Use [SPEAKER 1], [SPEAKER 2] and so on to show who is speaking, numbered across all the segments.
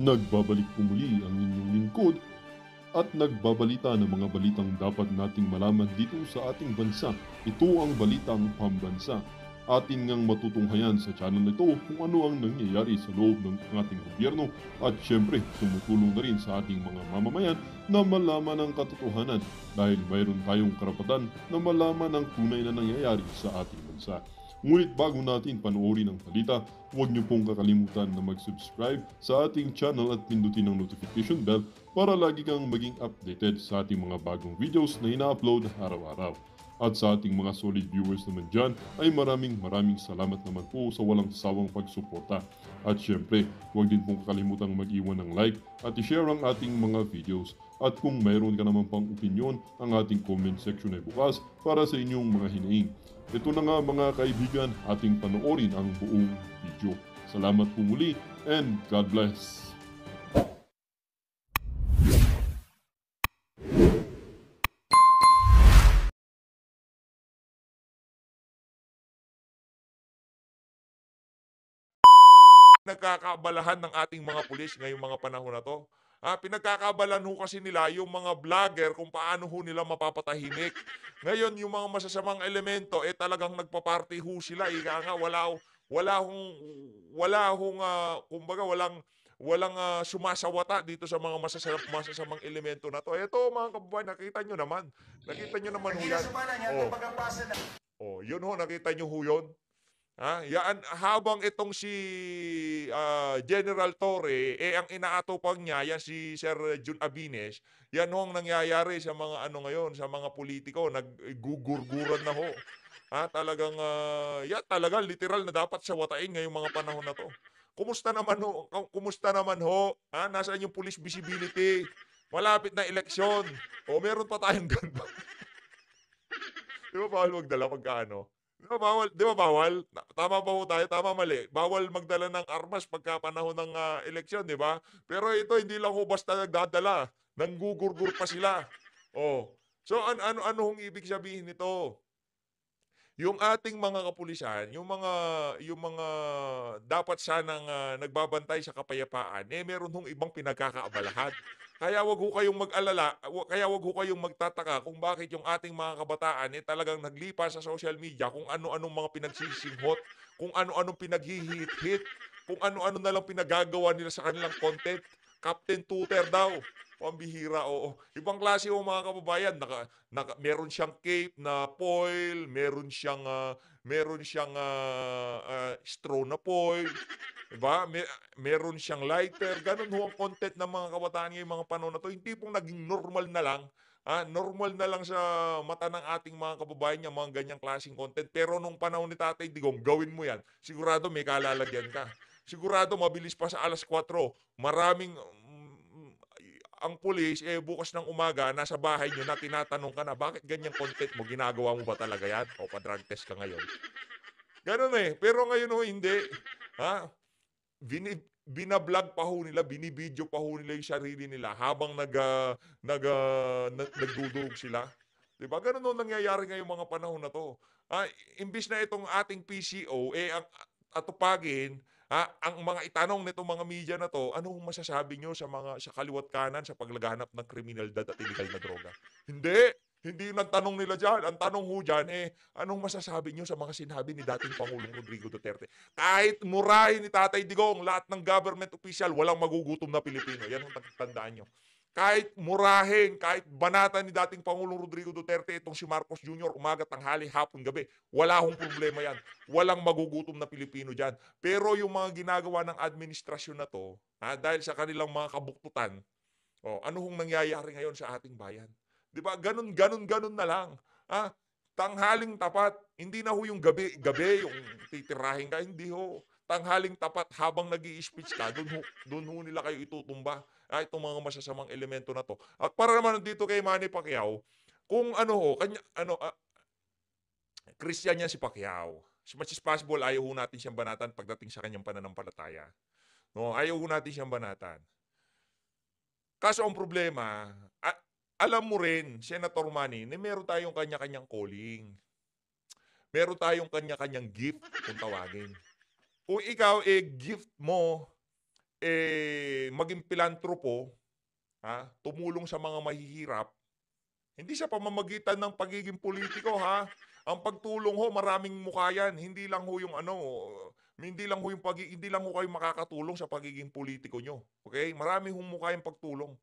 [SPEAKER 1] Nagbabalik po muli ang inyong lingkod at nagbabalita ng mga balitang dapat nating malaman dito sa ating bansa. Ito ang Balitang Pambansa. Atin ngang matutunghayan sa channel na ito kung ano ang nangyayari sa loob ng ating gobyerno at syempre tumutulong na rin sa ating mga mamamayan na malaman ang katotohanan dahil mayroon tayong karapatan na malaman ang tunay na nangyayari sa ating bansa. Ngunit bago natin panoorin ang balita, huwag niyo pong kakalimutan na mag-subscribe sa ating channel at pindutin ang notification bell para lagi kang maging updated sa ating mga bagong videos na ina-upload araw-araw. At sa ating mga solid viewers naman dyan ay maraming salamat naman po sa walang sawang pagsuporta. At syempre, huwag din pong kakalimutan mag-iwan ng like at i-share ang ating mga videos. At kung mayroon ka naman pang opinion, ang ating comment section ay bukas para sa inyong mga hinaing. Ito na nga mga kaibigan, ating panoorin ang buong video. Salamat po muli and God bless!
[SPEAKER 2] Nagkakaabalahan ng ating mga pulis ngayong mga panahon na to. Pinagkakabalan ho kasi nila yung mga vlogger kung paano ho nila mapapatahimik. Ngayon, yung mga masasamang elemento, talagang nagpa-party ho sila. Ika nga, wala hong, kumbaga, walang sumasawata dito sa mga masasamang elemento na to. Ito, mga kababayan, nakita nyo naman. Nakita nyo naman ho yan. Yun ho, nakita nyo ho yun. Yan, habang itong si General Torre, ang inaatupag niya, yan si Sir Jun Abines, yan ho ang nangyayari sa mga ano ngayon, sa mga politiko, naggugurguran na ho. Talagang, yan talaga, literal na dapat sawatain ngayong mga panahon na to. Kumusta naman ho? Kumusta naman ho? Nasaan yung police visibility? Malapit na eleksyon. Meron pa tayong ganito. Di ba bawal magdala pagkaano? Di ba bawal? Tama ba ho tayo? Tama, mali. Bawal magdala ng armas pagka panahon ng eleksyon, di ba? Pero ito, hindi lang ho basta nagdadala. Nanggugurgur pa sila. So, ano hong ibig sabihin nito? Yung ating mga kapulisan, yung mga dapat sanang nagbabantay sa kapayapaan, meron hong ibang pinagkakaabalahan. Kaya wag ho kayong mag-alala, kaya wag ho kayong magtataka kung bakit yung ating mga kabataan talagang naglipas sa social media kung ano-anong mga pinagsisinghot, kung ano-anong pinaghihit-hit, kung ano-ano na lang pinagagawa nila sa kanilang content. Captain Tutor daw. Pambihira, oo. Ibang klase ho mga kababayan. Meron siyang cape na foil, meron siyang straw na foil, 'di ba? Meron siyang lighter. Ganun ho ang content ng mga kabataan ngayong mga panahon na 'to. Hindi pong naging normal na lang. Normal na lang sa mata ng ating mga kababayan yung mga ganyang klaseng content. Pero nung panahon ni Tatay Digong, gawin mo 'yan. Sigurado may kalalagyan ka. Sigurado mabilis pa sa alas 4. Maraming ang pulis, bukas ng umaga, nasa bahay nyo na tinatanong ka na, bakit ganyang content mo? Ginagawa mo ba talaga yan? O pa-drug test ka ngayon? Ganun Pero ngayon ho, hindi. Ha? Binablog pa ho nila, binibideo pa ho nila yung sarili nila habang nagdudurog sila. Diba? Ganun ho nangyayari ngayong mga panahon na to. Imbis na itong ating PCO, ang atupagin, ang mga itanong nitong mga media na to, anong masasabi nyo sa kaliwat kanan sa paglaganap ng kriminalidad at illegal na droga? Hindi. Hindi yung nagtanong nila dyan. Ang tanong ho dyan, anong masasabi nyo sa mga sinabi ni dating Pangulong Rodrigo Duterte? Kahit murahin ni Tatay Digong, lahat ng government official, walang magugutom na Pilipino. Yan ang tandaan nyo. Kahit murahin, kahit banatan ni dating Pangulong Rodrigo Duterte itong si Marcos Jr., umaga, tanghali, hapon, gabi, wala hong problema yan. Walang magugutom na Pilipino dyan. Pero yung mga ginagawa ng administrasyon na to, dahil sa kanilang mga kabuktutan, ano hong nangyayari ngayon sa ating bayan? Di ba? Ganun na lang. Tanghaling tapat. Hindi na ho yung gabi yung titirahin ka. Hindi ho. Tanghaling tapat habang nag-i-speech ka, doon ho nila kayo itutumba. Itong mga masasamang elemento na to. At para naman dito kay Manny Pacquiao, kung Christian yan si Pacquiao. As much as possible, ayaw ho natin siyang banatan pagdating sa kanyang pananampalataya. No, ayaw ho natin siyang banatan. Kaso ang problema, alam mo rin, Senator Manny, na meron tayong kanya-kanyang calling. Meron tayong kanya-kanyang gift kung tawagin. Kung ikaw, gift mo, maging pilantropo, tumulong sa mga mahihirap, hindi sa pamamagitan ng pagiging politiko, ha. Ang pagtulong ho maraming mukha yan, hindi lang ho yung hindi lang ho kayo makakatulong sa pagiging politiko nyo, okay? Marami hong mukha yung pagtulong.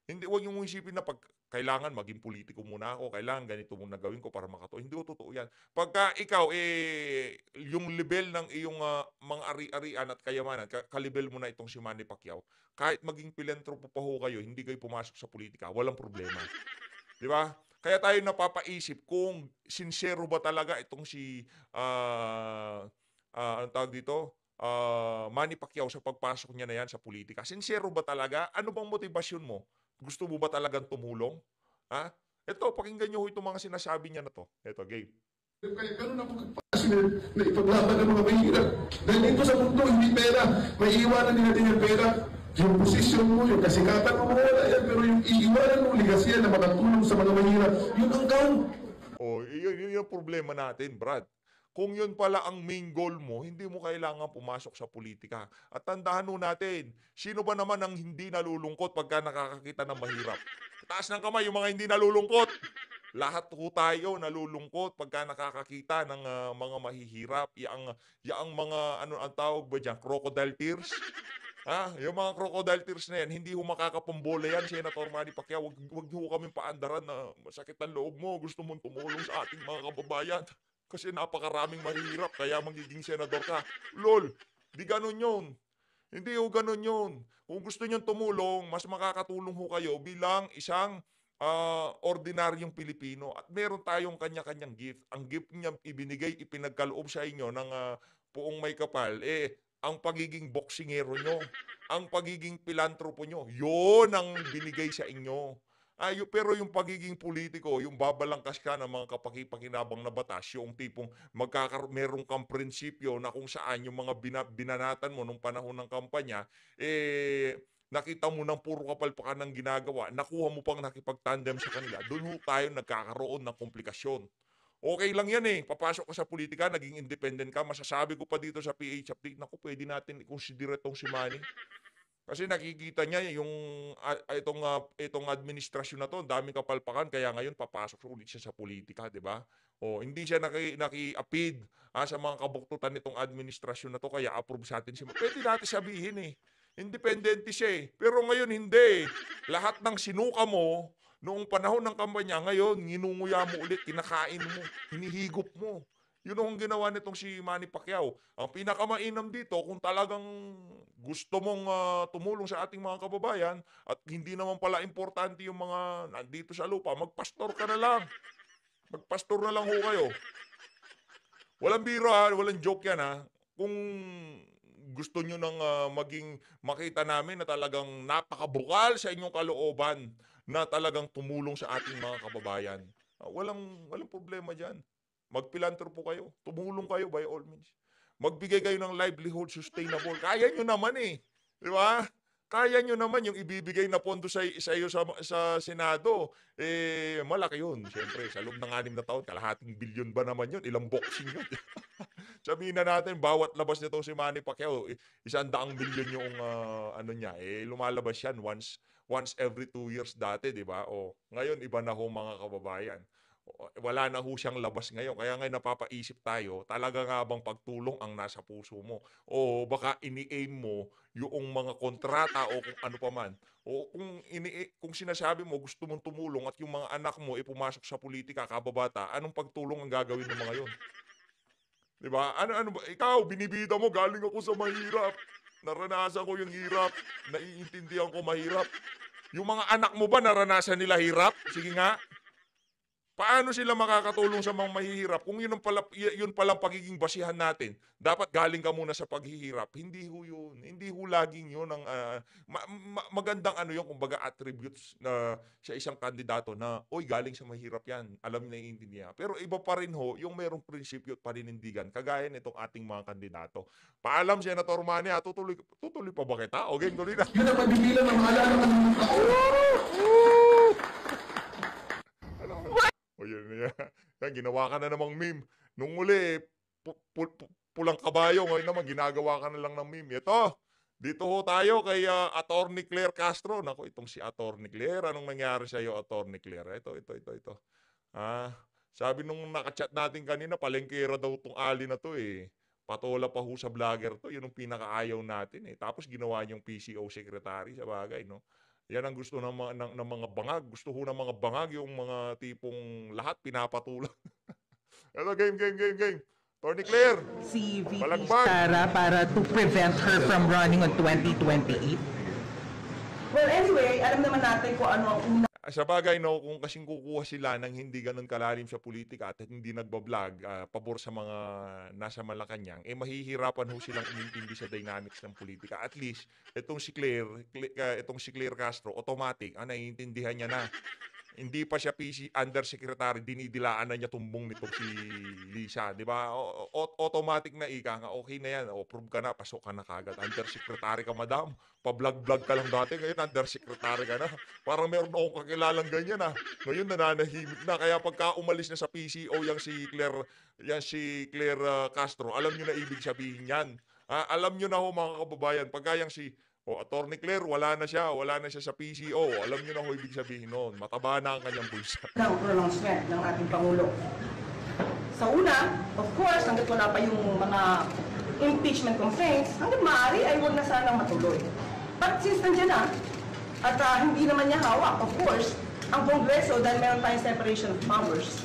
[SPEAKER 2] Hindi, huwag yung isipin na kailangan maging politiko muna ako, kailangan ganito muna gawin ko para makatulong. Hindi ho totoo yan. Pagka ikaw, yung level ng iyong mga ari-arian at kayamanan, kalibel mo na itong si Manny Pacquiao, kahit maging pilantropo pa ho kayo, hindi kayo pumasok sa politika, walang problema. Di ba? Kaya tayo napapaisip kung sincero ba talaga itong si anong tawag dito? Manny Pacquiao sa pagpasok niya na yan sa politika. Sincero ba talaga? Ano bang motibasyon mo? Gusto mo ba talagang tumulong? Ha? Ito, pakinggan niyo ho itong mga sinasabi niya na to. Ito, Gabe.
[SPEAKER 3] Kaya ganun ako kapassionate na ipaglaban ng mga mahirap. Dahil dito sa mundo, hindi pera. May iiwanan din natin yung pera. Yung posisyon mo, yung kasikatan mo, wala yan. Pero yung iiwanan mo, ligasyan na makatulong sa mga mahirap, yun ang count.
[SPEAKER 2] Oh, yun yung problema natin, Brad. Kung yun pala ang main goal mo, hindi mo kailangan pumasok sa politika. At tandaan ho natin, sino ba naman ang hindi nalulungkot pagka nakakakita ng mahirap? Taas ng kamay yung mga hindi nalulungkot. Lahat ho tayo nalulungkot pagka nakakakita ng mga mahihirap. Yang mga, ano ang tawag ba dyan, crocodile tears? Yung mga crocodile tears na yan, hindi ho makakapambola yan, Senator Manny Pacquiao. Wag ho kaming paandaran na masakit ang loob mo, gusto mong tumulong sa ating mga kababayan. Kasi napakaraming mahirap, kaya magiging senador ka. Lol, di ganun yun. Hindi ho ganun yun. Kung gusto nyo tumulong, mas makakatulong ho kayo bilang isang ordinaryong Pilipino. At meron tayong kanya-kanyang gift. Ang gift niya ibinigay, ipinagkaloob sa inyo ng Poong May Kapal, ang pagiging boksingero nyo, ang pagiging pilantropo nyo, yun ang binigay sa inyo. Pero yung pagiging politiko, yung babalangkas ka ng mga kapakipakinabang na batas, yung tipong meron kang prinsipyo na kung saan yung mga binanatan mo nung panahon ng kampanya, nakita mo ng puro kapalpakan ng ginagawa, nakuha mo pang nakipagtandem sa kanila, doon ho tayo nagkakaroon ng komplikasyon. Okay lang yan papasok ka sa politika, naging independent ka, masasabi ko pa dito sa PH update, naku, pwede natin i-consider itong si Manny. Kasi nakikita niya yung itong administrasyon na to, daming kapalpakan, kaya ngayon papasok ulit siya sa politika, di ba? Hindi siya naki-appeal sa mga kabuktutan nitong administrasyon na to, kaya approve sa atin siya. Pwede natin sabihin independente siya Pero ngayon hindi. Lahat ng sinuka mo noong panahon ng kampanya, ngayon nginunguya mo ulit, kinakain mo, hinihigop mo. Yun ang ginawa nitong si Manny Pacquiao. Ang pinakamainam dito, kung talagang gusto mong tumulong sa ating mga kababayan at hindi naman pala importante yung mga nandito sa lupa, magpastor ka na lang. Magpastor na lang ho kayo. Walang biro walang joke yan Kung gusto nyo nang makita namin na talagang napakabukal sa inyong kalooban na talagang tumulong sa ating mga kababayan, walang problema dyan. Magpilantropo kayo. Tumulong kayo by all means. Magbigay kayo ng livelihood sustainable. Kaya nyo naman Di ba? Kaya nyo naman yung ibibigay na pondo sa iyo sa Senado. Malaki yun. Siyempre, sa loob ng 6 na taon, kalahating bilyon ba naman yun? Ilang boxing yun? Sabihin na natin, bawat labas nito si Manny Pacquiao, 100 bilyon yung niya. Lumalabas yan once every 2 years dati, di ba? Ngayon, iba na ho mga kababayan. Wala na ho siyang labas ngayon. Kaya ngayon napapaisip tayo, talaga nga bang pagtulong ang nasa puso mo? O baka ini-aim mo yung mga kontrata o kung ano pa man. O kung sinasabi mo gusto mong tumulong at yung mga anak mo pumasok sa politika, kababata, anong pagtulong ang gagawin ng mga yon? Diba? Ano ba? Ikaw, binibida mo, galing ako sa mahirap. Naranasan ko yung hirap. Naiintindihan ko mahirap. Yung mga anak mo ba naranasan nila hirap? Sige nga. Paano sila makakatulong sa mga mahihirap? Kung yun palang pagiging basihan natin, dapat galing ka muna sa paghihirap. Hindi ho yun. Hindi ho laging yun ang magandang yun, kumbaga attributes na sa isang kandidato na, galing sa mahirap yan. Alam na iintindihan. Pero iba pa rin ho, yung merong prinsipyo at paninindigan, kagaya nitong ating mga kandidato. Paalam, Senator Manny, tutuloy pa ba kita? Okay, tuloy na.
[SPEAKER 3] Yun ang pabibilan ng maalala ng mga tao.
[SPEAKER 2] Yan, ginawa ka na namang meme. Nung uli, pulang kabayo. Ngayon naman, ginagawa ka na lang ng meme. Ito, Dito ho tayo kay Attorney Claire Castro. Naku, itong si Attorney Claire. Anong nangyari sa iyo, Attorney Claire? Ito. Ah, sabi nung nakachat natin kanina, palengkera daw tong Ali na to eh. Patola pa ho sa vlogger to. Yun ang pinakaayaw natin eh. Tapos ginawa niyong PCO secretary sa bagay, no? Yan ang gusto ng mga bangag. Gusto ho ng mga bangag yung mga tipong lahat pinapatulan. Ito, game. Attorney Claire.
[SPEAKER 4] Si VP
[SPEAKER 2] Balagbag.
[SPEAKER 4] Sara para to prevent her from running on 2028?
[SPEAKER 5] Well, anyway, alam naman natin kung ano ang una
[SPEAKER 2] Sa bagay, no, kung kasing kukuha sila ng hindi ganun kalalim sa politika at hindi nagbablog, pabor sa mga nasa Malacanang, mahihirapan ho silang umintindi sa dynamics ng politika. At least, itong si Claire Castro, automatic, naiintindihan niya na. Hindi pa siya PC undersecretary, dinidilaan na niya tumbong nito si Lisa, di ba? Automatic na ika nga, okay na yan, prove ka na, pasok ka na kagad. Undersecretary ka, madam. Pa-vlog-vlog ka lang dati, ngayon undersecretary ka na. Parang meron akong kakilalang ganyan Ngayon nananahimik na, kaya pagka umalis na sa PCO yang si Claire Castro, alam niyo na ibig sabihin yan. Alam niyo na ho mga kababayan, pagka yang si Attorney Claire, wala na siya sa PCO. Alam niyo na ho ibig sabihin noon. Mataba na ang kanyang bulsa.
[SPEAKER 5] ng pronouncement ng ating Pangulo. Sa una, of course, hanggat wala pa yung mga impeachment complaints, hanggat maaari ay huwag na sanang matuloy. But since nandiyan na, at hindi naman niya hawak, of course, ang Kongreso, dahil meron tayong separation of powers,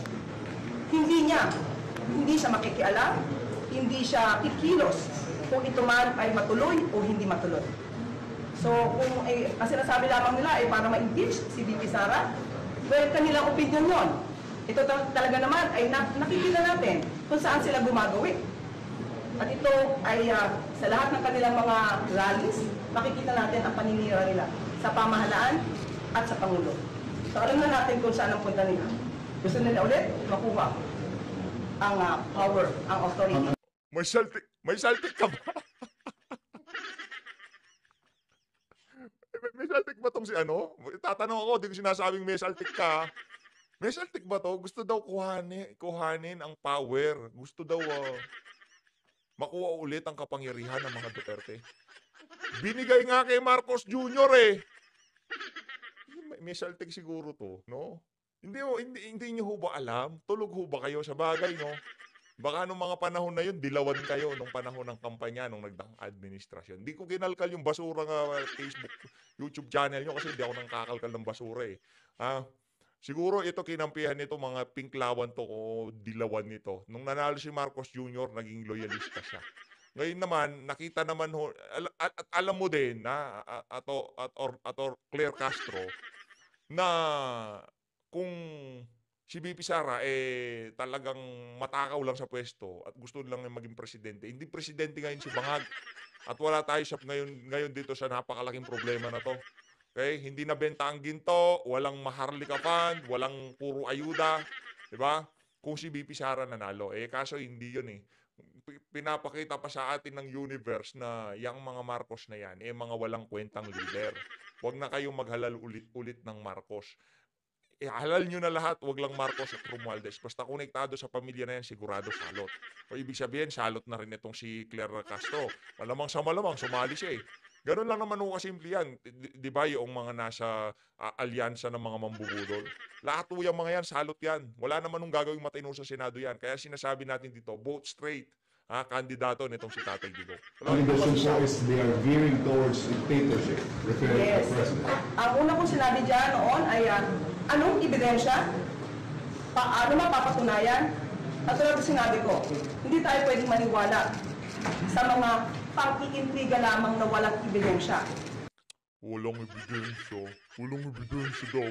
[SPEAKER 5] hindi siya makikialam, hindi siya kikilos kung ito man ay matuloy o hindi matuloy. So, kung ang sinasabi lamang nila ay para ma-impeach si VP Sara, well, kanilang opinion yon. Ito talaga naman ay nakikita natin kung saan sila gumagawi. At ito ay sa lahat ng kanilang mga rallies, makikita natin ang paninira nila sa pamahalaan at sa Pangulo. So, alam na natin kung saan ang punta nila. Gusto nila ulit makuha ang power, ang authority.
[SPEAKER 2] May saltik ka ba? May saltik ba tong si ano? Tatanong ako, di ko sinasabing may saltik ka. May saltik ba to? Gusto daw kuhanin ang power. Gusto daw makuha ulit ang kapangyarihan ng mga Duterte. Binigay nga kay Marcos Jr. May saltik siguro to, no? Hindi niyo ho ba alam? Tulog ho ba kayo sa bagay, no? Baka nung mga panahon na yun, dilawan kayo nung panahon ng kampanya, nung nagdang administrasyon. Hindi ko kinalkal yung basura nga Facebook, YouTube channel nyo kasi hindi ako nang kakalkal ng basura eh. Siguro ito kinampihan nito mga pinklawan to o dilawan nito. Nung nanalo si Marcos Jr., naging loyalista siya. Ngayon naman, nakita naman ho, at alam mo din na Claire Castro na kung si VP Sara talagang matakaw lang sa pwesto at gusto lang maging presidente. Hindi presidente ngayon si Bangag. At wala tayo ngayon dito sa napakalaking problema na to. Okay? Hindi nabenta ang ginto, walang maharlika fund, walang puro ayuda, 'di ba? Kung si VP Sara nanalo, kaso hindi 'yun pinapakita pa sa atin ng universe na yang mga Marcos na yan, mga walang kwentang leader. Huwag na kayong maghalal ulit ng Marcos. Halal nyo na lahat, wag lang Marcos at Romualdez. Basta konektado sa pamilya na yan, sigurado salot. O ibig sabihin, salot na rin itong si Claire Castro. Malamang sa malamang, sumali siya Ganun lang naman kasimple yan. Di ba yung mga nasa alyansa ng mga mambubudol? Lahat yung mga yan, salot yan. Wala naman nung gagawing matino sa Senado yan. Kaya sinasabi natin dito, vote straight. Kandidato nitong si Tatay Digong.
[SPEAKER 6] Allegation po is they are veering towards dictatorship, referring to
[SPEAKER 5] Yes.
[SPEAKER 6] the president.
[SPEAKER 5] Ang una kong sinabi dyan noon ay anong ebidensya? Paano mapapatunayan? At tulad ng sinabi ko, hindi tayo pwedeng maniwala sa mga pang-iintriga lamang na walang ebidensya.
[SPEAKER 2] Walang ebidensya. Walang ebidensya daw.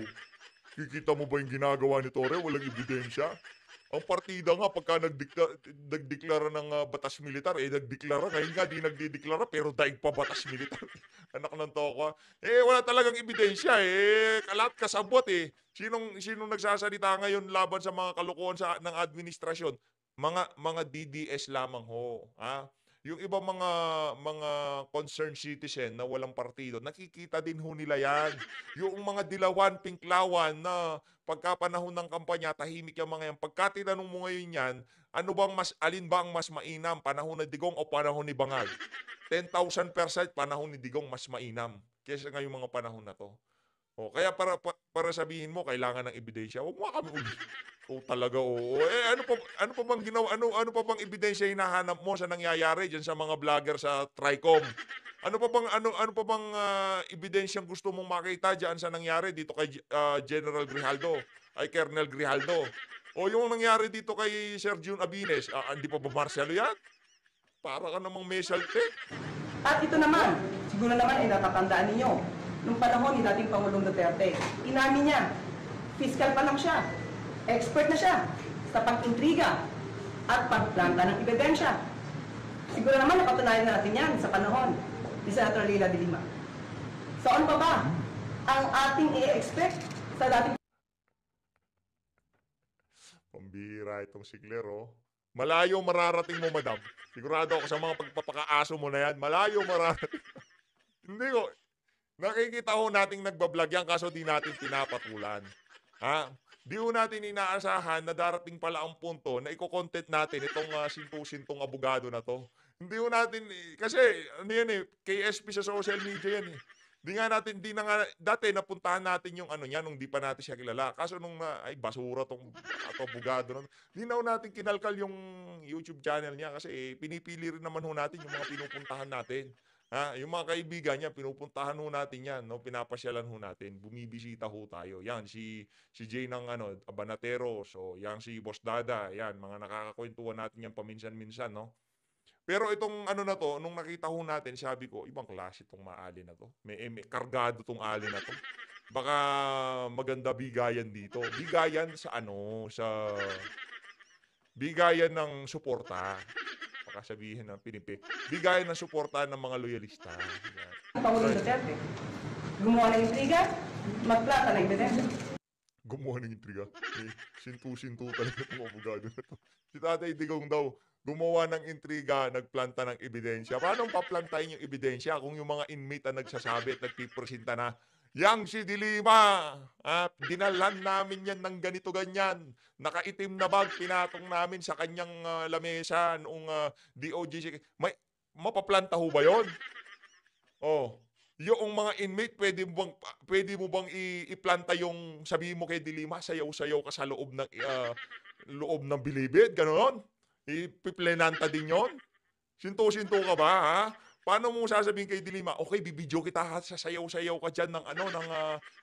[SPEAKER 2] Kikita mo ba yung ginagawa ni Torre? Walang ebidensya. Ang partida nga, pagka nagdeklara ng batas militar, nagdeklara. Ngayon nga, di nagdideklara, pero daig pa batas militar. Anak ng toko. Wala talagang ebidensya. Lahat kasabot Sinong nagsasalita ngayon laban sa mga kalukuhan ng administrasyon? Mga DDS lamang ho. yung ibang mga concerned citizen na walang partido, nakikita din ho nila yan. Yung mga dilawan, pinklawan na pagkapanahon ng kampanya, tahimik yung mga yan. Pagka tinanong mo ngayon yan, alin ba ang mas mainam, panahon ni Digong o panahon ni Bangag? 10,000% panahon ni Digong mas mainam kaysa ngayong mga panahon na to. O, kaya para sabihin mo, kailangan ng ebidensya. Huwag mo kami talaga, oo. Ano pa bang ginawa? Ano pa bang ebidensya hinahanap mo sa nangyayari diyan sa mga vlogger sa Tricom? Ano pa bang ebidensyang gusto mong makita diyan sa nangyari dito kay General Grijaldo, ay Colonel Grijaldo? O yung nangyari dito kay Sir Jun Abines, hindi pa ba martial yan? Para ka namang may salte.
[SPEAKER 5] At ito naman, siguro naman ay natatandaan ninyo, nung panahon ni dating Pangulong Duterte, inamin niya, fiscal pa lang siya, expert na siya sa pag-intriga at pagplanta ng ebidensya. Siguro naman napatunayan na natin yan sa panahon ni Senator Leila de Lima. Saan pa ba ang ating i-expect sa dating
[SPEAKER 2] Pambira itong si Claire, oh. Malayo mararating mo, madam. Sigurado ako sa mga pagpapakaaso mo na yan. Malayo mararating. Hindi ko. Nakikita ho nating nagbablog yan kaso di natin pinapatulan. Ha? Di ho natin inaasahan na darating pala ang punto na i-content natin itong sintong abogado na to. Hindi ho natin, kasi ano yan KSP sa social media yan . Di na nga, dati napuntahan natin yung ano niya nung di pa natin siya kilala. Kaso nung ay basura tong abogado na. Di na ho natin kinalkal yung YouTube channel niya kasi pinipili rin naman ho natin yung mga pinupuntahan natin. Ha, yung mga kaibigan niya, pinupuntahan ho natin yan, no? Pinapasyalan ho natin, bumibisita ho tayo. Yan, si Jay ng Abanatero, so yan si Boss Dada, yan, mga nakakakwentuhan natin yan paminsan-minsan, no? Pero itong na to, nung nakita ho natin, sabi ko, ibang klase itong maali na to. May kargado tong ali na to. Baka maganda bigayan dito. Bigayan sa bigayan ng suporta. Baka sabihin ng Pinipi. Bigayan ng suporta ng mga loyalista.
[SPEAKER 5] Pangulong Duterte? Gumawa ng intriga, magplata ng ebidensya.
[SPEAKER 2] Gumawa ng intriga. Sintu-sintu talaga itong abogado na to. Si Tatay Digong daw, gumawa ng intriga, nagplanta ng ebidensya. Paano paplantahin yung ebidensya kung yung mga inmate na nagsasabi at nagpipresenta na, yang si Dilima, dinalan namin yan ng ganito-ganyan. Nakaitim na bag, pinatong namin sa kanyang lamesa noong DOJ. Mapaplanta ho ba yun? Oh, yung mga inmate, pwede mo bang iplanta yung sabihin mo kay Dilima, sayaw-sayaw ka sa loob ng bilibid, gano'n? Ipiplenanta din yon? Sinto-sinto ka ba, ha? Paano mo sasabihin kay Dilima, okay, bibidyo kita ha, sasayaw-sayaw ka dyan ng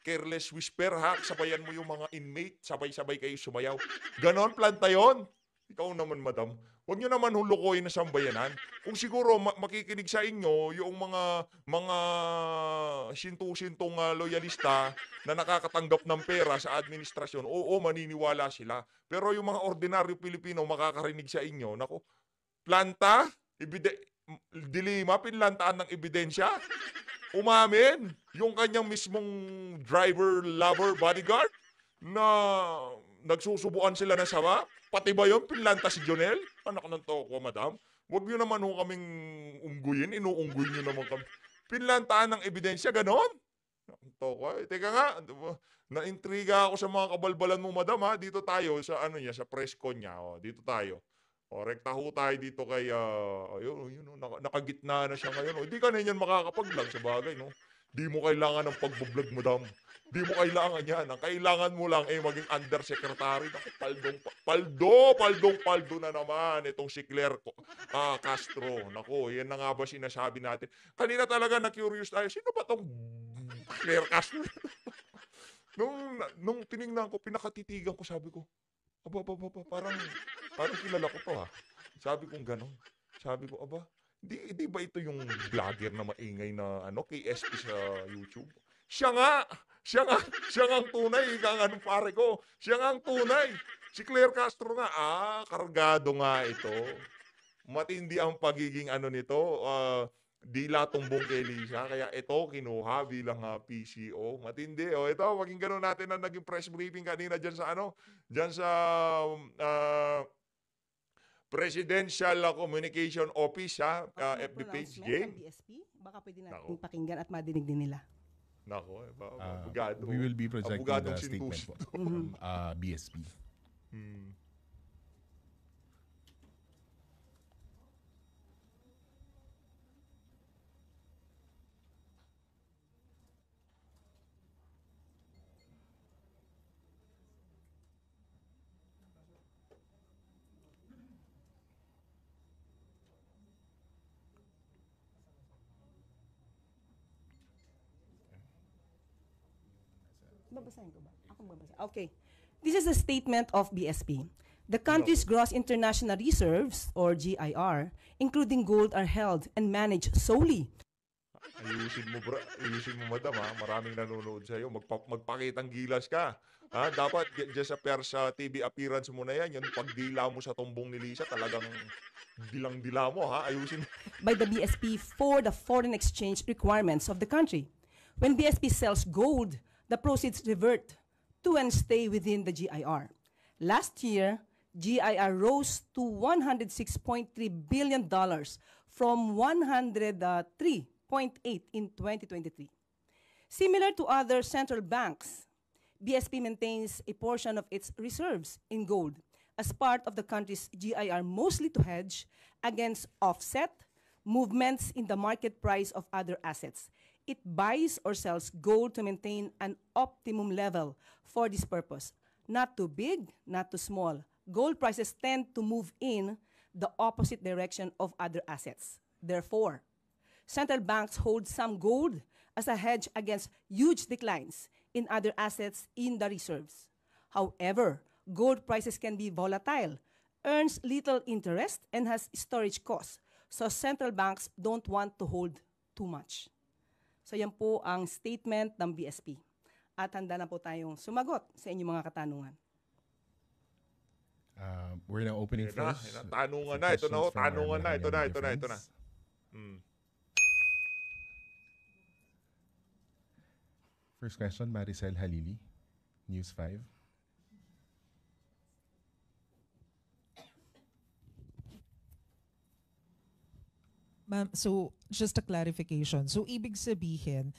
[SPEAKER 2] careless whisper ha, sabayan mo yung mga inmate, sabay-sabay kayo sumayaw. Ganon, planta yon? Ikaw naman, madam. Huwag nyo naman hulukoyin na sambayanan. Kung siguro makikinig sa inyo yung mga sintu-sintong loyalista na nakakatanggap ng pera sa administrasyon, oo, maniniwala sila. Pero yung mga ordinaryo Pilipino makakarinig sa inyo, nako, planta, Dilima, pinlantaan ng ebidensya. Umamin yung kanyang mismong driver, lover, bodyguard na nagsusubuan sila na sama. Pati ba yun, pinlanta si Jonel? Anak ng toko, madam. Huwag nyo naman ho kaming ungguyin. Inuungguy nyo naman kami. Pinlantaan ng ebidensya, ganon? Toko, teka nga. Naintriga ako sa mga kabalbalan mo, madam, ha? Dito tayo sa sa press con niya. O, dito tayo. O, rekta ho tayo dito kay, nakagitna na siya ngayon. Hindi ka na yan makakapag-vlog sa bagay, no? Di mo kailangan ng pag-vlog, madam. Di mo kailangan yan. Ang kailangan mo lang maging undersecretary. Paldo na naman itong si Claire Castro. Naku, yan na nga ba sinasabi natin? Kanina talaga na-curious tayo. Sino ba tong Claire Castro? nung tinignan ko, pinakatitigan ko, sabi ko, parang kilala ko to ha. Sabi kong gano'n. Sabi ko, di ba ito yung vlogger na maingay na KSP sa YouTube? Siya nga ang tunay, pare ko. Siya nga ang tunay. Si Claire Castro nga, kargado nga ito. Matindi ang pagiging nito, dila tumbong kay Lisa, kaya ito kinuha bilang PCO. Matindi. Ito, maging gano'n natin na naging press briefing kanina dyan sa Presidential Communication Office, ha? FB page,
[SPEAKER 5] Pronouncement
[SPEAKER 2] game.
[SPEAKER 5] ng BSP, baka pwede natin
[SPEAKER 2] Nako.
[SPEAKER 5] pakinggan at madinig din nila.
[SPEAKER 2] Nako, abogado.
[SPEAKER 7] We will be projecting
[SPEAKER 2] Abogadong
[SPEAKER 7] the statement
[SPEAKER 2] sintuso.
[SPEAKER 7] po from BSP.
[SPEAKER 5] Babasahin ko ba? Akong babasa. Okay. This is a statement of BSP. The country's gross international reserves, or GIR, including gold, are held and managed solely.
[SPEAKER 2] Ayusin mo, ayusin mo, madam, ha? Maraming nanonood sa'yo. Magpakitang gilas ka. Ha? Dapat dyan sa Persa TV appearance mo na yan. Yung pagdila mo sa tumbong ni Lisa, talagang dilang-dila mo, ha? Ayusin mo.
[SPEAKER 5] By the BSP for the foreign exchange requirements of the country. When BSP sells gold, the proceeds revert to and stay within the GIR. Last year, GIR rose to $106.3 billion from $103.8 in 2023. Similar to other central banks, BSP maintains a portion of its reserves in gold as part of the country's GIR, mostly to hedge against offset movements in the market price of other assets. It buys or sells gold to maintain an optimum level for this purpose. Not too big, not too small. Gold prices tend to move in the opposite direction of other assets. Therefore, central banks hold some gold as a hedge against huge declines in other assets in the reserves. However, gold prices can be volatile, earns little interest, and has storage costs. So central banks don't want to hold too much. So yan po ang statement ng BSP. At handa na po tayong sumagot sa inyong mga katanungan.
[SPEAKER 7] We're now opening first.
[SPEAKER 2] Tanungan na. Ito na,
[SPEAKER 7] questions from our
[SPEAKER 2] tanungan na. Ito na,
[SPEAKER 7] Malacanang
[SPEAKER 2] ito na, ito na.
[SPEAKER 7] friends. First question, Maricel Halili, News 5.
[SPEAKER 8] Ma'am, so just a clarification. So ibig sabihin,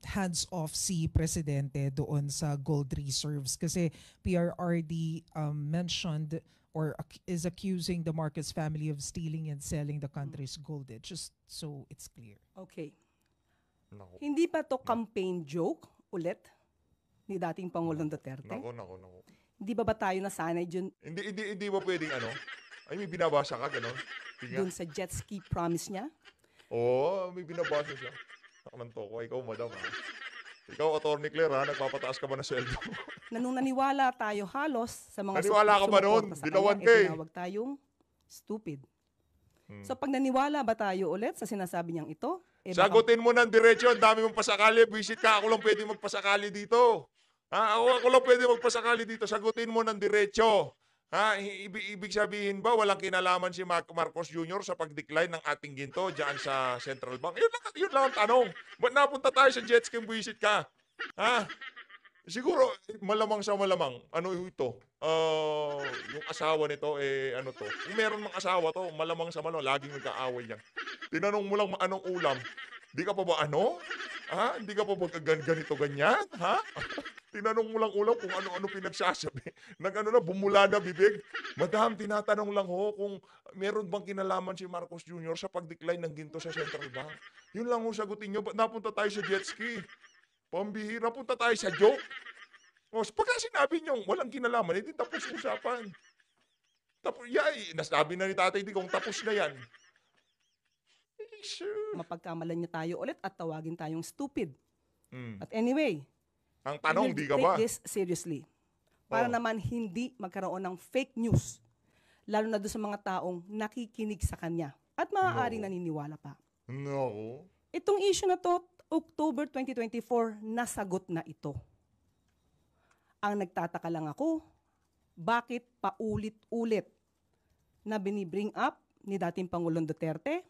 [SPEAKER 8] hands off si Presidente doon sa gold reserves kasi PRRD mentioned or is accusing the Marcos family of stealing and selling the country's gold. Just so it's clear.
[SPEAKER 5] Okay.
[SPEAKER 2] Nako,
[SPEAKER 5] Hindi pa to campaign joke ulit ni dating Pangulong Duterte?
[SPEAKER 2] nako.
[SPEAKER 5] Hindi ba tayo nasanay dun,
[SPEAKER 2] Hindi ba pwedeng ano? Ay, may binabasa ka, gano'n? Tingnan.
[SPEAKER 5] dun sa jet ski promise niya?
[SPEAKER 2] Oo, may binabasa siya. Taknan to ko. Ikaw, madam, ha? Ikaw, Atty. Claire, ha? Nagpapataas ka ba ng sweldo?
[SPEAKER 5] Na nung naniwala tayo halos sa mga
[SPEAKER 2] Naniwala ka ba nun?
[SPEAKER 5] sumuporta sa
[SPEAKER 2] Dilawan
[SPEAKER 5] kanya,
[SPEAKER 2] ka eh.
[SPEAKER 5] tinawag tayong stupid. So pag naniwala ba tayo ulit sa sinasabi niyang ito? Baka-
[SPEAKER 2] Sagutin mo ng diretsyo. Ang dami mong pasakali. Visit ka. Ako lang pwede magpasakali dito. Ha? Ako lang pwede magpasakali dito. Sagutin mo ng diretsyo. Ha? Ibig sabihin ba walang kinalaman si Marcos Jr. sa pag-decline ng ating ginto dyan sa Central Bank? Yun lang ang tanong. Ba't napunta tayo sa jet ski visit ka? Ha? Siguro, malamang sa malamang. Ano ito? Yung asawa nito, ano to? Kung meron mang asawa to, malamang sa malamang, laging nagkaaway yan. Tinanong mo lang anong ulam. Di ka pa ba ano? Ha? Hindi ka pa ba ganito ganyan? Ha? Tinanong mo lang ulam kung ano-ano pinagsasabi. Bumula na bibig. Madam, tinatanong lang ho kung meron bang kinalaman si Marcos Jr. sa pag-decline ng ginto sa Central Bank. Yun lang ho sagutin nyo. Ba't napunta tayo sa jet ski? Pambihira, punta tayo sa joke. O, pagka sinabi nyo, walang kinalaman, hindi tapos usapan. Tapos, nasabi na ni Tatay Digong, tapos na yan. Sure.
[SPEAKER 5] mapagkamalan niya tayo ulit at tawagin tayong stupid.
[SPEAKER 2] Mm.
[SPEAKER 5] But anyway,
[SPEAKER 2] Ang tanong,
[SPEAKER 5] we
[SPEAKER 2] di
[SPEAKER 5] will
[SPEAKER 2] ka ba?
[SPEAKER 5] take this seriously. Para
[SPEAKER 2] Oh.
[SPEAKER 5] naman hindi magkaroon ng fake news. Lalo na doon sa mga taong nakikinig sa kanya. At maaaring
[SPEAKER 2] No.
[SPEAKER 5] naniniwala pa.
[SPEAKER 2] No.
[SPEAKER 5] Itong issue na to, October 2024, nasagot na ito. Ang nagtataka lang ako, bakit paulit-ulit na binibring up ni dating Pangulong Duterte?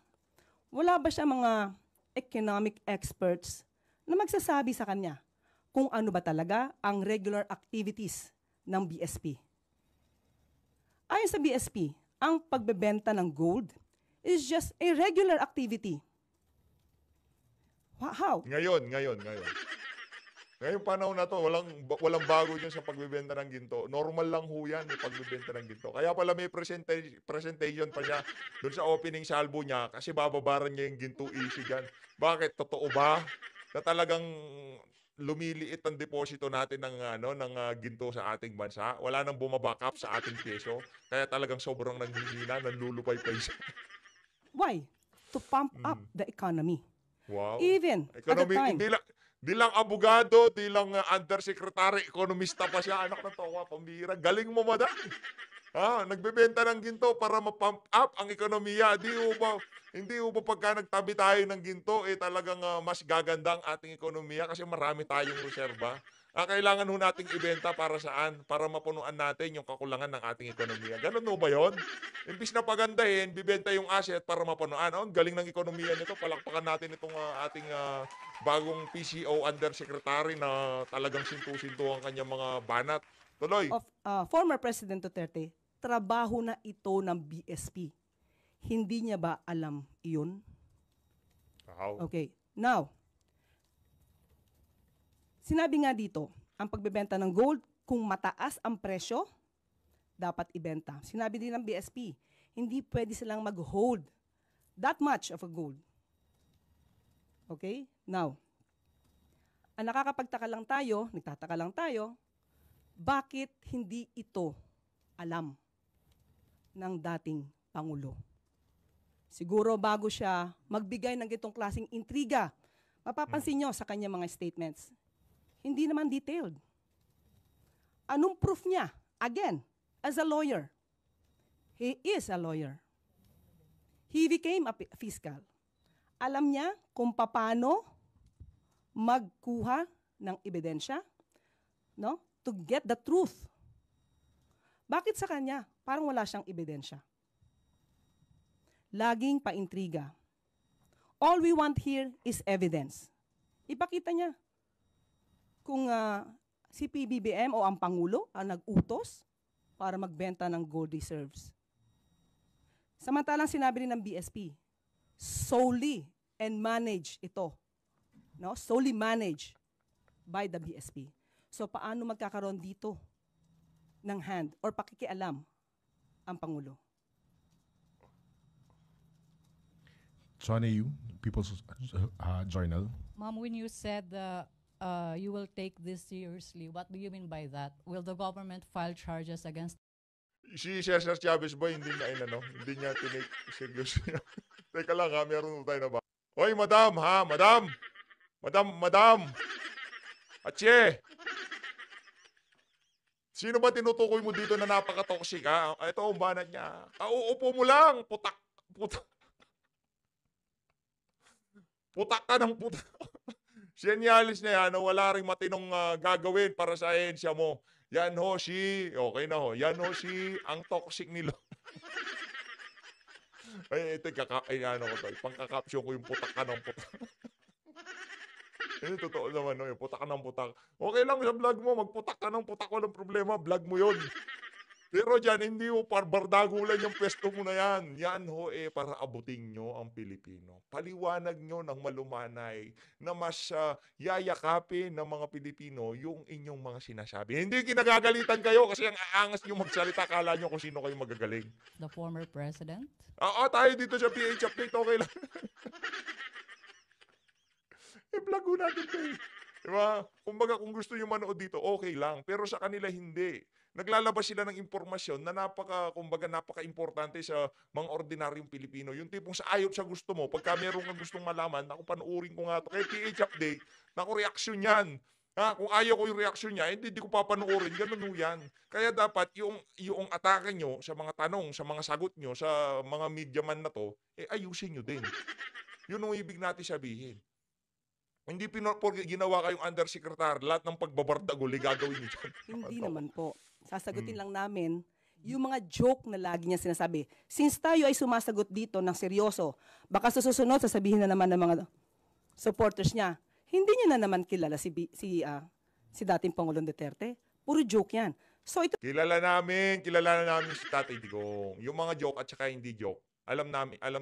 [SPEAKER 5] Wala ba siya mga economic experts na magsasabi sa kanya kung ano ba talaga ang regular activities ng BSP? Ayon sa BSP, ang pagbebenta ng gold is just a regular activity. How?
[SPEAKER 2] Ngayon. Ngayong panahon na to, walang bago dyan sa pagbebenta ng ginto. Normal lang ho yan, yung pagbebenta ng ginto. Kaya pala may presentation pa siya doon sa opening salvo niya kasi bababaran niya yung ginto issue dyan. Bakit? Totoo ba na talagang lumiliit ang deposito natin ng ginto sa ating bansa? Wala nang bumaback up sa ating peso. Kaya talagang sobrang nanghihina, nanlulupay-pay siya.
[SPEAKER 5] Why? To pump up the economy.
[SPEAKER 2] Wow.
[SPEAKER 5] Even at the time.
[SPEAKER 2] Di lang abogado, di lang undersecretary, ekonomista pa siya. Anak ng tawa, pambira. Galing mo, madam. Nagbebenta ng ginto para ma-pump up ang ekonomiya. Hindi ba pagka nagtabi tayo ng ginto, talagang mas gaganda ang ating ekonomiya kasi marami tayong reserba. Kailangan ho nating ibenta para saan? Para mapunuan natin yung kakulangan ng ating ekonomiya. Ganun ho ba yun? Imbis na pagandahin, bibenta yung asset para mapunuan. Ang galing ng ekonomiya nito. Palakpakan natin itong ating bagong PCO undersecretary na talagang sintu-sintu ang kanyang mga banat. Tuloy.
[SPEAKER 5] Of former President Duterte, trabaho na ito ng BSP. Hindi niya ba alam iyon?
[SPEAKER 2] Wow.
[SPEAKER 5] Okay. Now, sinabi nga dito, ang pagbebenta ng gold, kung mataas ang presyo, dapat ibenta. Sinabi din ng BSP, hindi pwede silang mag-hold that much of a gold. Okay? Now, ang nagtataka lang tayo, bakit hindi ito alam ng dating Pangulo? Siguro bago siya magbigay ng itong klaseng intriga, mapapansin nyo sa kanya mga statements, hindi naman detailed. Anong proof niya? Again, as a lawyer. He is a lawyer. He became a fiscal. Alam niya kung paano magkuha ng ebidensya, no? To get the truth. Bakit sa kanya? Parang wala siyang ebidensya. Laging paintriga. All we want here is evidence. Ipakita niya kung si PBBM o ang Pangulo ang nag-utos para magbenta ng gold reserves. Samantalang sinabi rin ng BSP, solely and manage ito. No? Solely managed by the BSP. So paano magkakaroon dito ng hand or pakikialam ang Pangulo?
[SPEAKER 7] Johnny Yu, People's Journal.
[SPEAKER 9] Ma'am, when you said you will take this seriously, what do you mean by that? Will the government file charges against?
[SPEAKER 2] Si Cesar Chavez ba hindi niya tinake serious niya. Teka lang meron tayo na ba? Hoy, madam. Madam. Atche. Sino ba tinutukoy mo dito na napaka-toxic ha? Ito ang banat niya. Uupo mo lang. Putak ka ng putak. Senyalis na yan na wala rin matinong gagawin para sa ahensya mo. Yan ho okay na ho. Yan ho ang toxic nilo. Ito pangkakapsyon ko yung putak ka ng putak. Totoo naman yung putak ka ng putak. Okay lang sa vlog mo, magputak ka ng putak, walang problema, vlog mo yun. Pero dyan, hindi ho, bardagulan yung pwesto mo na yan. Yan ho para abutin nyo ang Pilipino. Paliwanag nyo ng malumanay na mas yayakapin ng mga Pilipino yung inyong mga sinasabi. Hindi kinagagalitan kayo kasi ang aangas nyo magsalita, kala nyo kung sino kayo magagaling.
[SPEAKER 9] The former president?
[SPEAKER 2] Oo, tayo dito sa PH Update, okay lang. I-vlog ho natin kayo. Diba? Kumbaga, kung gusto nyo manood dito, okay lang. Pero sa kanila, hindi. Naglalabas sila ng impormasyon na napaka-importante sa mga ordinaryong Pilipino. Yung tipong sa ayop sa gusto mo, pagka meron kang gustong malaman, naku, panuurin ko nga ito. Kaya PH Update, naku, reaksyon yan. Kung ayaw ko yung reaksyon niya, hindi ko papanuurin. Ganun yan. Kaya dapat yung atake nyo sa mga tanong, sa mga sagot nyo, sa mga media man na to, ayusin nyo din. Yun ang ibig natin sabihin. Hindi ginawa kayong undersecretary, lahat ng pagbabardaguli gagawin niyo dyan.
[SPEAKER 5] Hindi naman po. Sasagutin lang namin yung mga joke na lagi niya sinasabi. Since tayo ay sumasagot dito ng seryoso, baka sa susunod sasabihin na naman ng mga supporters niya, hindi niya na naman kilala si dating Pangulong Duterte. Puro joke yan. So ito
[SPEAKER 2] Kilala namin si Tatay Digong. Yung mga joke at saka hindi joke. Alam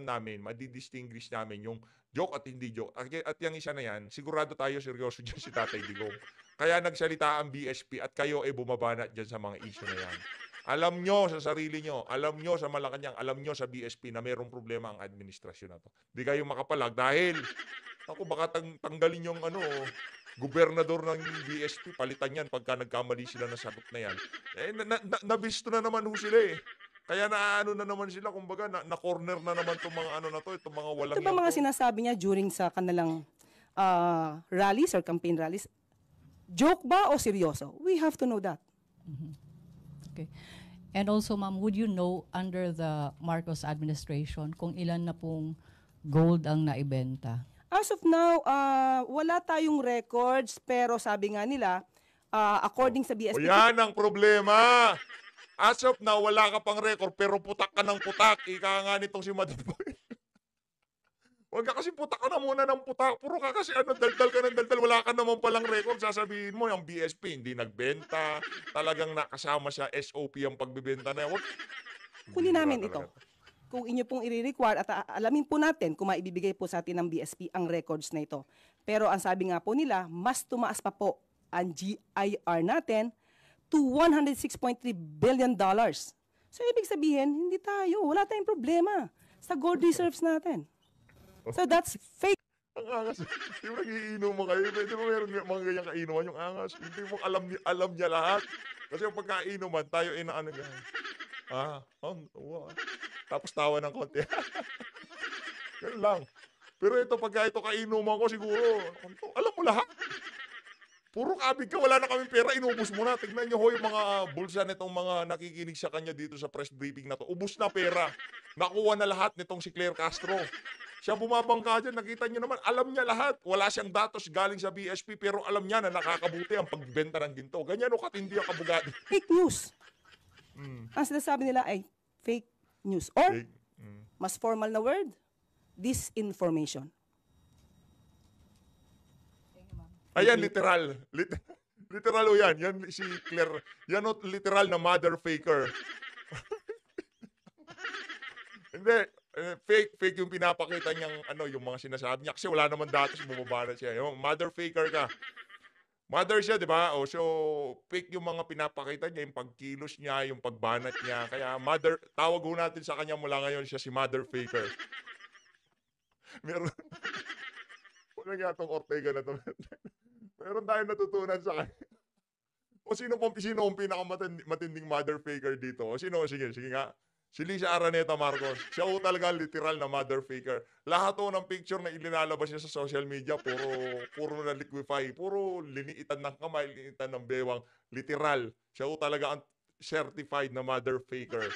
[SPEAKER 2] namin, madidistinguish namin yung joke at hindi joke. At yung isa na yan, sigurado tayo seryoso dyan si Tatay Digong. Kaya nagsalita ang BSP at kayo ay bumabanat dyan sa mga issue na yan. Alam nyo sa sarili nyo, alam nyo sa Malacanang, alam nyo sa BSP na mayroong problema ang administrasyon na to. Di kayo makapalag dahil, ako baka tanggalin yung gobernador ng BSP, palitan yan pagka nagkamali sila ng sagot na yan. Nabisto na naman ho sila eh. Kaya na naman sila, kumbaga, na-corner na naman itong mga itong mga walang
[SPEAKER 5] ito ba mga sinasabi niya during sa kanilang rallies or campaign rallies? Joke ba o seryoso? We have to know that.
[SPEAKER 9] Okay. And also, ma'am, would you know under the Marcos administration kung ilan na pong gold ang naibenta?
[SPEAKER 5] As of now, wala tayong records, pero sabi nga nila, according sa BSP...
[SPEAKER 2] O yan ang problema! As of now, wala ka pang record, pero putak ka ng putak. Ika nga nitong si Madam Boy. Huwag ka kasi putak ka na muna ng putak. Puro ka kasi daldal ka ng daldal. Wala ka naman palang record. Sasabihin mo, yung BSP hindi nagbenta. Talagang nakasama sa SOP ang pagbibenta na yan.
[SPEAKER 5] Kunin namin ito. Kung inyo pong i-require at alamin po natin kung maibibigay po sa atin ng BSP ang records na ito. Pero ang sabi nga po nila, mas tumaas pa po ang GIR natin to $106.3 billion. So ibig sabihin, hindi tayo, wala tayong problema sa gold reserves natin. So that's fake.
[SPEAKER 2] Ang angas. Yung nagiinom mo kayo, pwede mo meron mga ganyang kainuman yung angas. Hindi mo alam niya lahat. Kasi yung pagkainuman, tayo inaano yan. Tapos tawa ng konti. Ganun lang. Pero ito, pagka ito kainuman ko siguro, alam mo lahat. Puro kabig ka, wala na kaming pera, inubos mo na. Tignan nyo ho yung mga bulsa nitong mga nakikinig sa kanya dito sa press briefing na to. Ubus na pera. Nakuha na lahat nitong si Claire Castro. Siya bumabangka dyan, nakita nyo naman, alam niya lahat. Wala siyang datos galing sa BSP, pero alam niya na nakakabuti ang pagbenta ng ginto. Ganyan o katindi ang kabugado.
[SPEAKER 5] Fake news. Ang sinasabi nila ay fake news. Or, mas formal na word, disinformation.
[SPEAKER 2] Ayan, literal. Literal o yan. Yan si Claire. Yan o literal na mother faker. Hindi. Fake yung pinapakita niyang yung mga sinasabi niya. Kasi wala naman datos, bumaba na siya. Yung mother faker ka. Mother siya, di ba? So, fake yung mga pinapakita niya, yung pagkilos niya, yung pagbanat niya. Kaya mother, tawag ho natin sa kanya mula ngayon, siya si mother faker. Meron. Wala nga itong Ortega na to. Meron tayong natutunan sa kanya. O sino ang pinakamatinding mother faker dito? O sino? Sige nga. Si Lisa Araneta Marcos. Siya o talaga literal na mother faker. Lahat o ng picture na ilinalabas niya sa social media, puro na liquefy. Puro liniitan ng kamay, liniitan ng bewang. Literal. Siya o talaga ang certified na mother faker.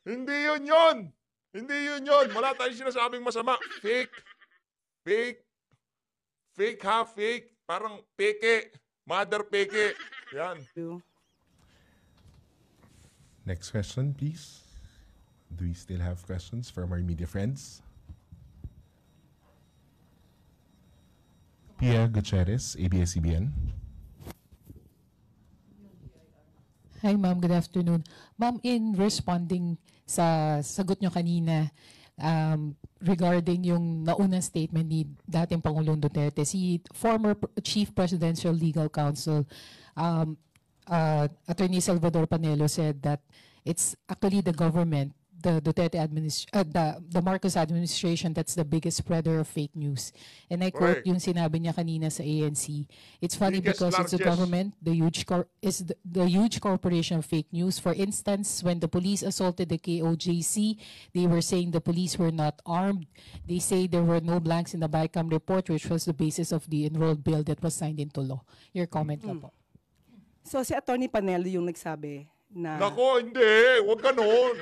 [SPEAKER 2] Hindi yun! Hindi yun! Wala tayong sinasabing masama. Fake. Fake ha, fake. Parang peke. Mother peke. Yan.
[SPEAKER 7] Next question, please. Do we still have questions from our media friends? Pia Gutierrez, ABS-CBN.
[SPEAKER 10] Hi, ma'am. Good afternoon. Ma'am, in responding sa sagot nyo kanina regarding yung naunang statement ni dating Pangulong Duterte, si former Chief Presidential Legal Counsel, Attorney Salvador Panelo, said that it's actually the government, the Duterte the Marcos administration that's the biggest spreader of fake news. And I quote yung sinabi niya kanina sa ANC. It's funny because it's the government, the huge corporation of fake news. For instance, when the police assaulted the KOJC, they were saying the police were not armed. They say there were no blanks in the BICAM report, which was the basis of the enrolled bill that was signed into law. Your comment lang po.
[SPEAKER 5] So si Attorney Panelo yung nagsabi na...
[SPEAKER 2] Nako, hindi. Huwag ganon.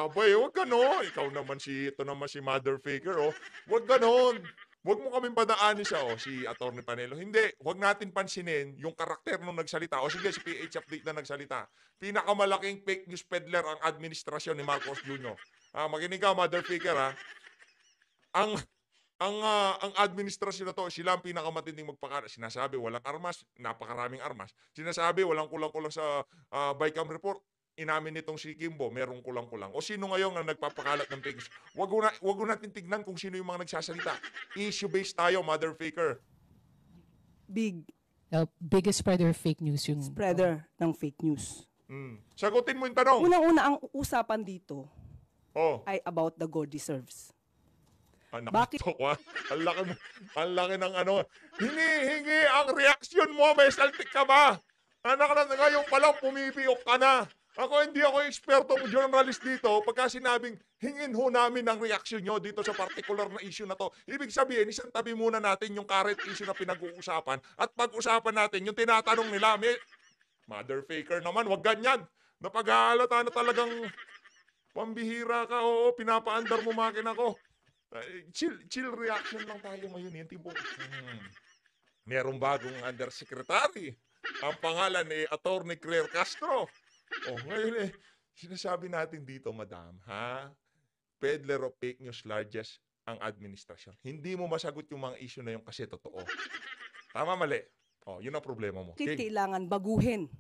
[SPEAKER 2] Huwag ganon. Ikaw naman ito naman si mother faker, oh. Huwag ganon. Huwag mo kaming padaanin siya, oh, si Atty. Panelo. Hindi. Huwag natin pansinin yung karakter nung nagsalita. O sige, si PH Update na nagsalita. Pinakamalaking fake news peddler ang administrasyon ni Marcos Jr. Makinig ka, mother faker, ha. ang administrasyon na to, sila ang pinakamatinding magpakalat. Sinasabi walang armas, napakaraming armas. Sinasabi walang kulang-kulang sa BICAM report. Inamin nitong si Kimbo, merong kulang-kulang. O sino ngayon ang nagpapakalat ng fake news? Wag natin tignan kung sino yung mga nagsasalita. Issue-based tayo, mother faker.
[SPEAKER 10] Biggest spreader of fake news yung
[SPEAKER 11] Spreader ng fake news.
[SPEAKER 2] Sagutin mo yung tanong.
[SPEAKER 11] Unang-una, ang usapan dito
[SPEAKER 2] Oh.
[SPEAKER 11] ay about the God deserves.
[SPEAKER 2] Bakit? Ang laki ng ano. Hingi ang reaksyon mo. May saltik ka ba? Anak na ngayon pa lang pumipiyok ka na. Hindi ako ekspertong journalist dito. Pagka sinabing, hingin ho namin ang reaksyon nyo dito sa particular na issue na to. Ibig sabihin, isang tabi muna natin yung current issue na pinag-uusapan at pag-usapan natin yung tinatanong nila. Mother faker naman, wag ganyan. Napag-aalata na talagang pambihira ka. Oo, pinapaandar mo makina ko. Chill reaction lang tayo ngayon. Yung tipo, merong bagong undersecretary. Ang pangalan ni Attorney Claire Castro. Ngayon sinasabi natin dito, madam, peddler of fake news largest ang administrasyon. Hindi mo masagot yung mga issue na yung kasi totoo. Tama, mali. Yun ang problema mo.
[SPEAKER 11] Kailangan baguhin